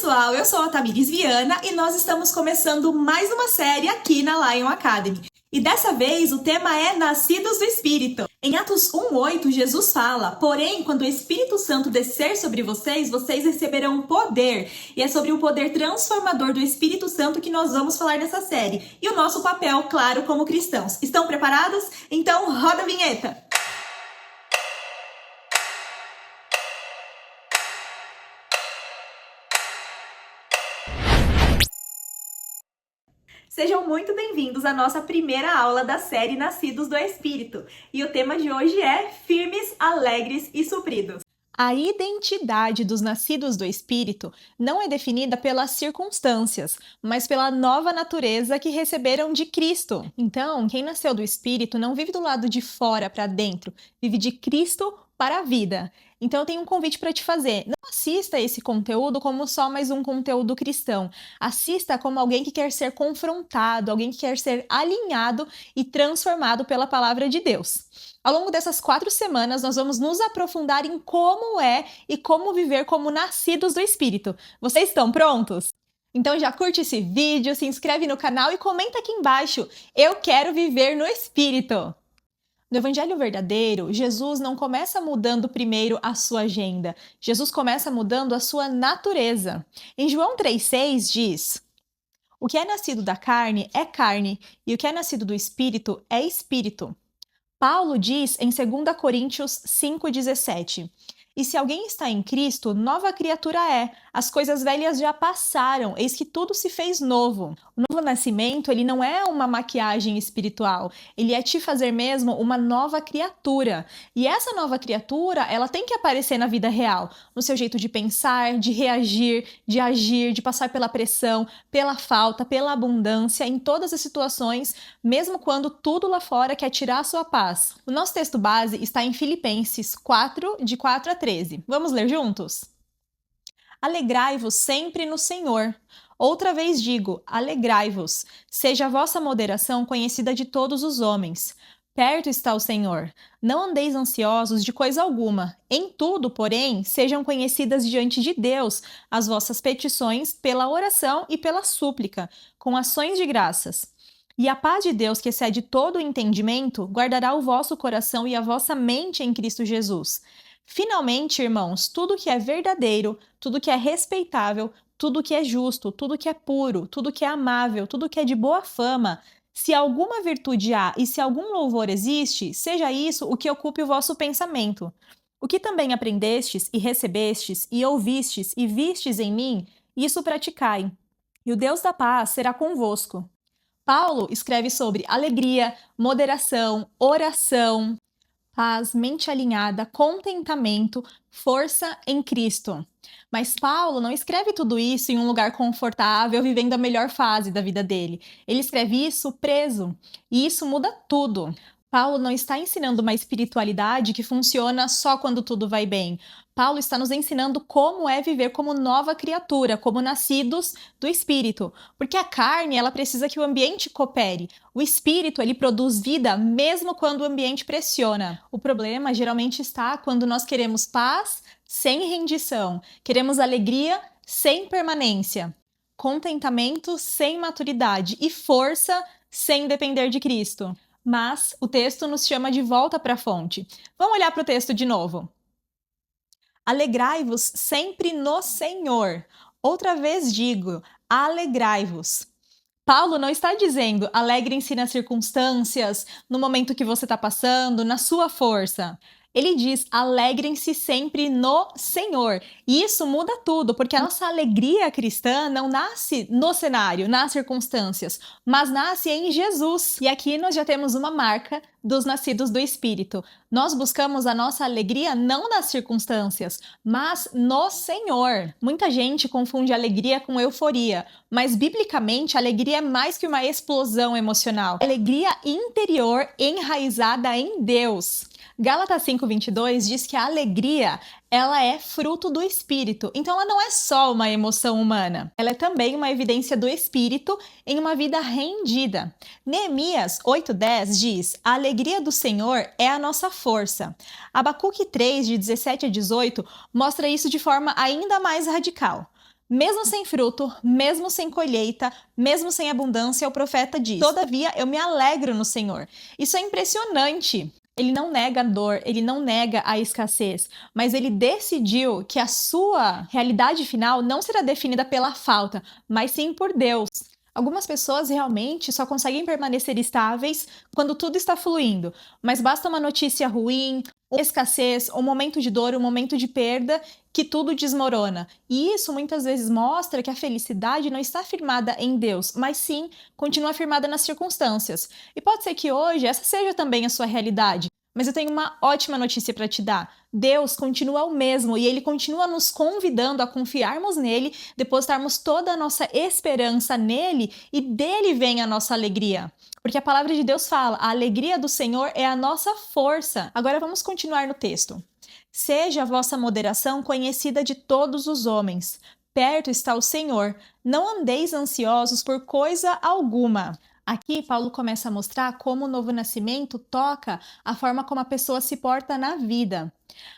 pessoal, eu sou a Tamires Viana e nós estamos começando mais uma série aqui na Lion Academy. E dessa vez o tema é Nascidos do Espírito. Em Atos 1:8, Jesus fala: porém, quando o Espírito Santo descer sobre vocês, vocês receberão poder. E é sobre o poder transformador do Espírito Santo que nós vamos falar nessa série. E o nosso papel, claro, como cristãos. Estão preparados? Então roda a vinheta! Sejam muito bem-vindos à nossa primeira aula da série Nascidos do Espírito. E o tema de hoje é Firmes, Alegres e Supridos. A identidade dos nascidos do Espírito não é definida pelas circunstâncias, mas pela nova natureza que receberam de Cristo. Então, quem nasceu do Espírito não vive do lado de fora para dentro, vive de Cristo para a vida. Então eu tenho um convite para te fazer. Não assista esse conteúdo como só mais um conteúdo cristão. Assista como alguém que quer ser confrontado, alguém que quer ser alinhado e transformado pela palavra de Deus. Ao longo dessas 4 semanas, nós vamos nos aprofundar em como é e como viver como nascidos do Espírito. Vocês estão prontos? Então já curte esse vídeo, se inscreve no canal e comenta aqui embaixo. Eu quero viver no Espírito! No Evangelho verdadeiro, Jesus não começa mudando primeiro a sua agenda. Jesus começa mudando a sua natureza. Em João 3,6 diz: o que é nascido da carne é carne, e o que é nascido do Espírito é Espírito. Paulo diz em 2 Coríntios 5,17: e se alguém está em Cristo, nova criatura é. As coisas velhas já passaram, eis que tudo se fez novo. O novo nascimento, ele não é uma maquiagem espiritual, ele é te fazer mesmo uma nova criatura. E essa nova criatura, ela tem que aparecer na vida real, no seu jeito de pensar, de reagir, de agir, de passar pela pressão, pela falta, pela abundância, em todas as situações, mesmo quando tudo lá fora quer tirar a sua paz. O nosso texto base está em Filipenses 4, de 4 a 13. Vamos ler juntos? Alegrai-vos sempre no Senhor. Outra vez digo, alegrai-vos. Seja a vossa moderação conhecida de todos os homens. Perto está o Senhor. Não andeis ansiosos de coisa alguma. Em tudo, porém, sejam conhecidas diante de Deus as vossas petições pela oração e pela súplica, com ações de graças. E a paz de Deus, que excede todo o entendimento, guardará o vosso coração e a vossa mente em Cristo Jesus. Finalmente, irmãos, tudo que é verdadeiro, tudo que é respeitável, tudo que é justo, tudo que é puro, tudo que é amável, tudo que é de boa fama, se alguma virtude há e se algum louvor existe, seja isso o que ocupe o vosso pensamento. O que também aprendestes e recebestes e ouvistes e vistes em mim, isso praticai. E o Deus da paz será convosco. Paulo escreve sobre alegria, moderação, oração, paz, mente alinhada, contentamento, força em Cristo. Mas Paulo não escreve tudo isso em um lugar confortável, vivendo a melhor fase da vida dele. Ele escreve isso preso, e isso muda tudo. Paulo não está ensinando uma espiritualidade que funciona só quando tudo vai bem. Paulo está nos ensinando como é viver como nova criatura, como nascidos do Espírito. Porque a carne, ela precisa que o ambiente coopere. O Espírito, ele produz vida mesmo quando o ambiente pressiona. O problema geralmente está quando nós queremos paz sem rendição, queremos alegria sem permanência, contentamento sem maturidade e força sem depender de Cristo. Mas o texto nos chama de volta para a fonte. Vamos olhar para o texto de novo. Alegrai-vos sempre no Senhor. Outra vez digo, alegrai-vos. Paulo não está dizendo alegrem-se nas circunstâncias, no momento que você está passando, na sua força. Ele diz, alegrem-se sempre no Senhor. E isso muda tudo, porque a nossa alegria cristã não nasce no cenário, nas circunstâncias, mas nasce em Jesus. E aqui nós já temos uma marca dos nascidos do Espírito. Nós buscamos a nossa alegria não nas circunstâncias, mas no Senhor. Muita gente confunde alegria com euforia, mas biblicamente a alegria é mais que uma explosão emocional. Alegria interior enraizada em Deus. Gálatas 5:22 diz que a alegria, ela é fruto do Espírito. Então ela não é só uma emoção humana, ela é também uma evidência do Espírito em uma vida rendida. Neemias 8:10 diz, a alegria do Senhor é a nossa força. Abacuque 3, de 17 a 18, mostra isso de forma ainda mais radical. Mesmo sem fruto, mesmo sem colheita, mesmo sem abundância, o profeta diz: todavia eu me alegro no Senhor. Isso é impressionante. Ele não nega a dor, ele não nega a escassez, mas ele decidiu que a sua realidade final não será definida pela falta, mas sim por Deus. Algumas pessoas realmente só conseguem permanecer estáveis quando tudo está fluindo, mas basta uma notícia ruim, escassez, um momento de dor, um momento de perda, que tudo desmorona. E isso muitas vezes mostra que a felicidade não está firmada em Deus, mas sim continua firmada nas circunstâncias. E pode ser que hoje essa seja também a sua realidade. Mas eu tenho uma ótima notícia para te dar. Deus continua o mesmo e Ele continua nos convidando a confiarmos nele, depositarmos toda a nossa esperança nele e dele vem a nossa alegria. Porque a palavra de Deus fala, a alegria do Senhor é a nossa força. Agora vamos continuar no texto. Seja a vossa moderação conhecida de todos os homens. Perto está o Senhor. Não andeis ansiosos por coisa alguma. Aqui, Paulo começa a mostrar como o novo nascimento toca a forma como a pessoa se porta na vida.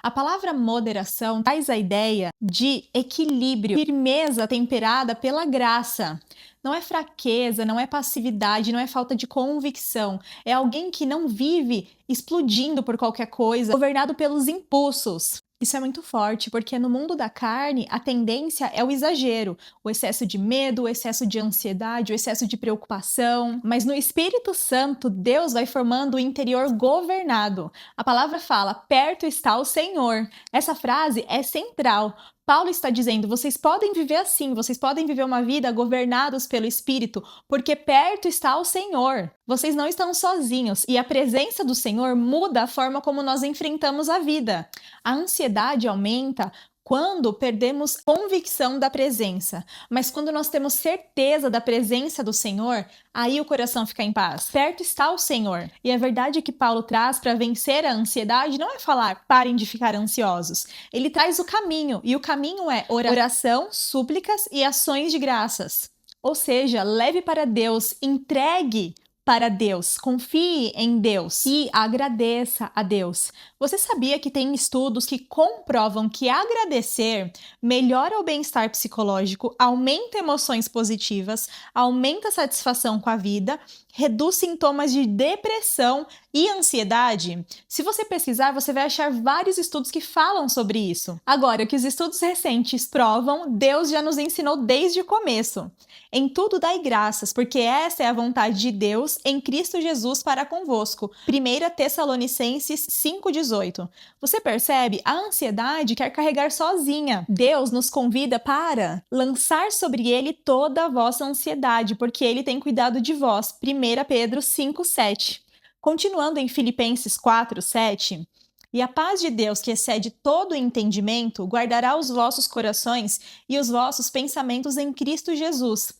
A palavra moderação traz a ideia de equilíbrio, firmeza temperada pela graça. Não é fraqueza, não é passividade, não é falta de convicção. É alguém que não vive explodindo por qualquer coisa, governado pelos impulsos. Isso é muito forte, porque no mundo da carne, a tendência é o exagero, o excesso de medo, o excesso de ansiedade, o excesso de preocupação. Mas no Espírito Santo, Deus vai formando o interior governado. A palavra fala, perto está o Senhor. Essa frase é central. Paulo está dizendo, vocês podem viver assim, vocês podem viver uma vida governados pelo Espírito, porque perto está o Senhor. Vocês não estão sozinhos e a presença do Senhor muda a forma como nós enfrentamos a vida. A ansiedade aumenta quando perdemos convicção da presença, mas quando nós temos certeza da presença do Senhor, aí o coração fica em paz. Perto está o Senhor. E a verdade que Paulo traz para vencer a ansiedade não é falar, parem de ficar ansiosos. Ele traz o caminho, e o caminho é oração, súplicas e ações de graças. Ou seja, leve para Deus, entregue para Deus, confie em Deus e agradeça a Deus. Você sabia que tem estudos que comprovam que agradecer melhora o bem-estar psicológico, aumenta emoções positivas, aumenta a satisfação com a vida, reduz sintomas de depressão e ansiedade? Se você pesquisar, você vai achar vários estudos que falam sobre isso. Agora, o que os estudos recentes provam, Deus já nos ensinou desde o começo. Em tudo dai graças, porque essa é a vontade de Deus em Cristo Jesus para convosco. 1 Tessalonicenses 5,18. Você percebe? A ansiedade quer carregar sozinha. Deus nos convida para lançar sobre Ele toda a vossa ansiedade, porque Ele tem cuidado de vós. 1 Pedro 5,7. Continuando em Filipenses 4,7. E a paz de Deus, que excede todo o entendimento, guardará os vossos corações e os vossos pensamentos em Cristo Jesus.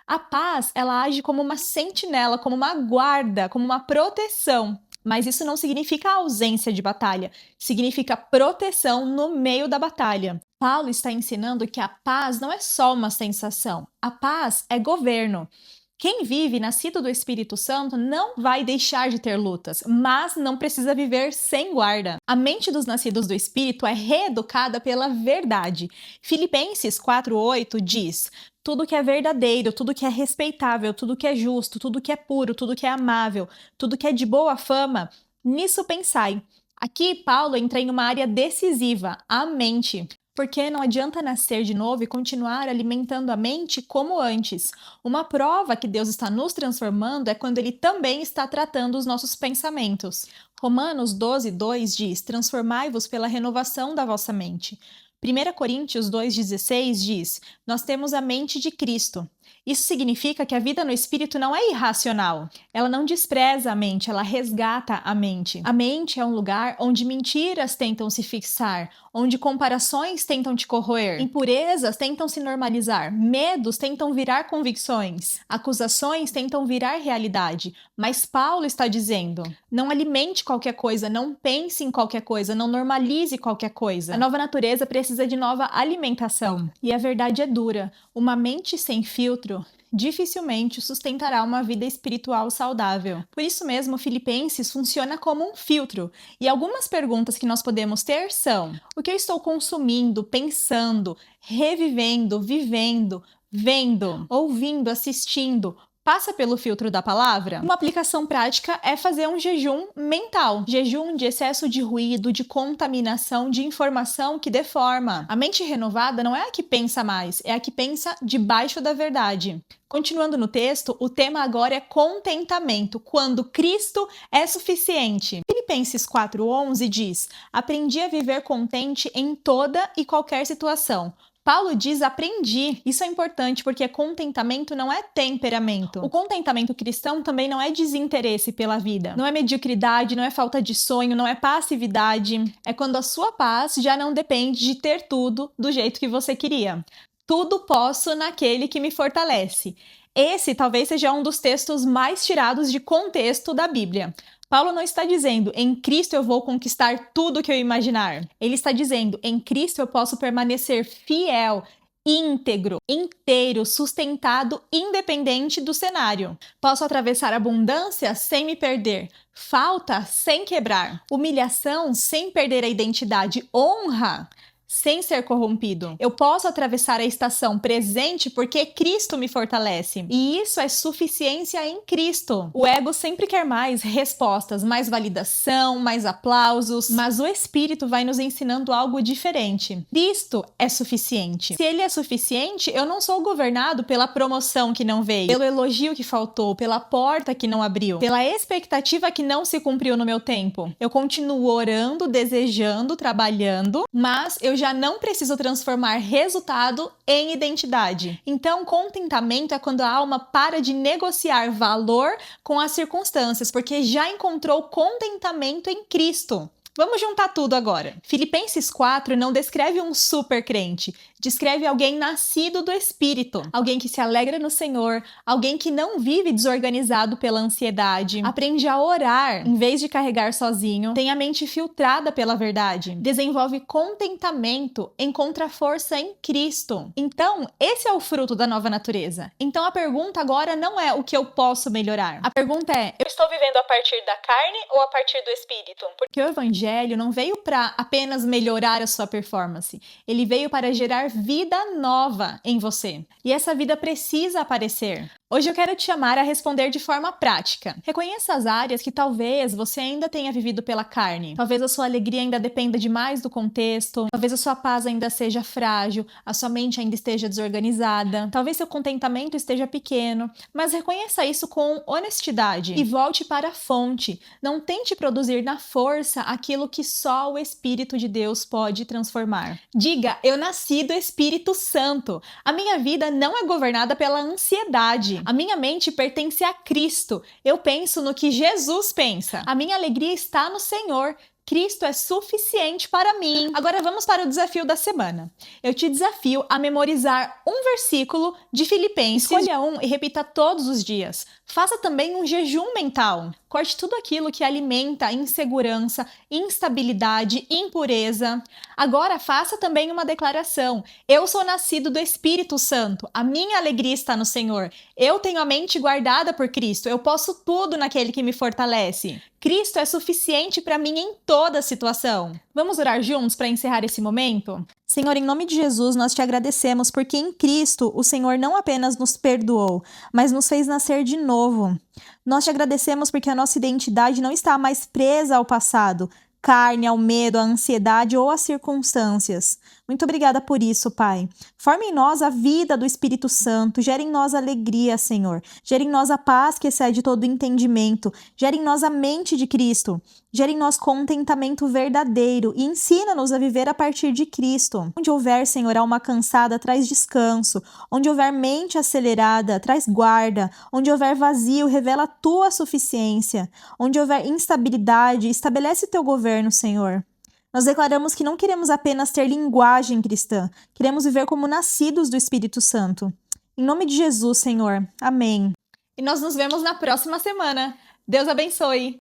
A paz, ela age como uma sentinela, como uma guarda, como uma proteção. Mas isso não significa ausência de batalha, significa proteção no meio da batalha. Paulo está ensinando que a paz não é só uma sensação, a paz é governo. Quem vive nascido do Espírito Santo não vai deixar de ter lutas, mas não precisa viver sem guarda. A mente dos nascidos do Espírito é reeducada pela verdade. Filipenses 4,8 diz: tudo que é verdadeiro, tudo que é respeitável, tudo que é justo, tudo que é puro, tudo que é amável, tudo que é de boa fama, nisso pensai. Aqui, Paulo entra em uma área decisiva, a mente. Porque não adianta nascer de novo e continuar alimentando a mente como antes. Uma prova que Deus está nos transformando é quando Ele também está tratando os nossos pensamentos. Romanos 12,2 diz: transformai-vos pela renovação da vossa mente. 1 Coríntios 2,16 diz: nós temos a mente de Cristo. Isso significa que a vida no Espírito não é irracional. Ela não despreza a mente, ela resgata a mente. A mente é um lugar onde mentiras tentam se fixar, onde comparações tentam te corroer, impurezas tentam se normalizar, medos tentam virar convicções, acusações tentam virar realidade. Mas Paulo está dizendo: não alimente qualquer coisa, não pense em qualquer coisa, não normalize qualquer coisa. A nova natureza precisa precisa de nova alimentação. E a verdade é dura. Uma mente sem filtro dificilmente sustentará uma vida espiritual saudável. Por isso mesmo, Filipenses funciona como um filtro. E algumas perguntas que nós podemos ter são: o que eu estou consumindo, pensando, revivendo, vivendo, vendo, ouvindo, assistindo? Passa pelo filtro da palavra? Uma aplicação prática é fazer um jejum mental. Jejum de excesso de ruído, de contaminação, de informação que deforma. A mente renovada não é a que pensa mais, é a que pensa debaixo da verdade. Continuando no texto, o tema agora é contentamento, quando Cristo é suficiente. Filipenses 4:11 diz: aprendi a viver contente em toda e qualquer situação. Paulo diz aprendi. Isso é importante porque contentamento não é temperamento. O contentamento cristão também não é desinteresse pela vida. Não é mediocridade, não é falta de sonho, não é passividade. É quando a sua paz já não depende de ter tudo do jeito que você queria. Tudo posso naquele que me fortalece. Esse talvez seja um dos textos mais tirados de contexto da Bíblia. Paulo não está dizendo, em Cristo eu vou conquistar tudo que eu imaginar. Ele está dizendo, em Cristo eu posso permanecer fiel, íntegro, inteiro, sustentado, independente do cenário. Posso atravessar abundância sem me perder, falta sem quebrar, humilhação sem perder a identidade, honra sem ser corrompido. Eu posso atravessar a estação presente porque Cristo me fortalece. E isso é suficiência em Cristo. O ego sempre quer mais respostas, mais validação, mais aplausos, mas o Espírito vai nos ensinando algo diferente. Cristo é suficiente. Se Ele é suficiente, eu não sou governado pela promoção que não veio, pelo elogio que faltou, pela porta que não abriu, pela expectativa que não se cumpriu no meu tempo. Eu continuo orando, desejando, trabalhando, mas eu já não preciso transformar resultado em identidade. Então, contentamento é quando a alma para de negociar valor com as circunstâncias, porque já encontrou contentamento em Cristo. Vamos juntar tudo agora. Filipenses 4 não descreve um super crente, descreve alguém nascido do Espírito, alguém que se alegra no Senhor, alguém que não vive desorganizado pela ansiedade, aprende a orar em vez de carregar sozinho, tem a mente filtrada pela verdade, desenvolve contentamento, encontra força em Cristo. Então, esse é o fruto da nova natureza. Então, a pergunta agora não é o que eu posso melhorar. A pergunta é, eu estou vivendo a partir da carne ou a partir do Espírito? Porque o Evangelho não veio para apenas melhorar a sua performance. Ele veio para gerar vida nova em você. E essa vida precisa aparecer. Hoje eu quero te chamar a responder de forma prática. Reconheça as áreas que talvez você ainda tenha vivido pela carne. Talvez a sua alegria ainda dependa demais do contexto. Talvez a sua paz ainda seja frágil. A sua mente ainda esteja desorganizada. Talvez seu contentamento esteja pequeno. Mas reconheça isso com honestidade e volte para a fonte. Não tente produzir na força aquilo que só o Espírito de Deus pode transformar. Diga, eu nasci do Espírito Santo. A minha vida não é governada pela ansiedade. A minha mente pertence a Cristo. Eu penso no que Jesus pensa. A minha alegria está no Senhor. Cristo é suficiente para mim. Agora vamos para o desafio da semana. Eu te desafio a memorizar um versículo de Filipenses. Escolha um e repita todos os dias. Faça também um jejum mental. Corte tudo aquilo que alimenta insegurança, instabilidade, impureza. Agora faça também uma declaração. Eu sou nascido do Espírito Santo. A minha alegria está no Senhor. Eu tenho a mente guardada por Cristo. Eu posso tudo naquele que me fortalece. Cristo é suficiente para mim em toda situação. Vamos orar juntos para encerrar esse momento? Senhor, em nome de Jesus, nós te agradecemos porque em Cristo o Senhor não apenas nos perdoou, mas nos fez nascer de novo. Nós te agradecemos porque a nossa identidade não está mais presa ao passado, carne, ao medo, à ansiedade ou às circunstâncias. Muito obrigada por isso, Pai. Forme em nós a vida do Espírito Santo, gere em nós alegria, Senhor. Gere em nós a paz que excede todo entendimento. Gere em nós a mente de Cristo. Gere em nós contentamento verdadeiro e ensina-nos a viver a partir de Cristo. Onde houver, Senhor, alma cansada, traz descanso. Onde houver mente acelerada, traz guarda. Onde houver vazio, revela a tua suficiência. Onde houver instabilidade, estabelece teu governo, Senhor. Nós declaramos que não queremos apenas ter linguagem cristã, queremos viver como nascidos do Espírito Santo. Em nome de Jesus, Senhor. Amém. E nós nos vemos na próxima semana. Deus abençoe!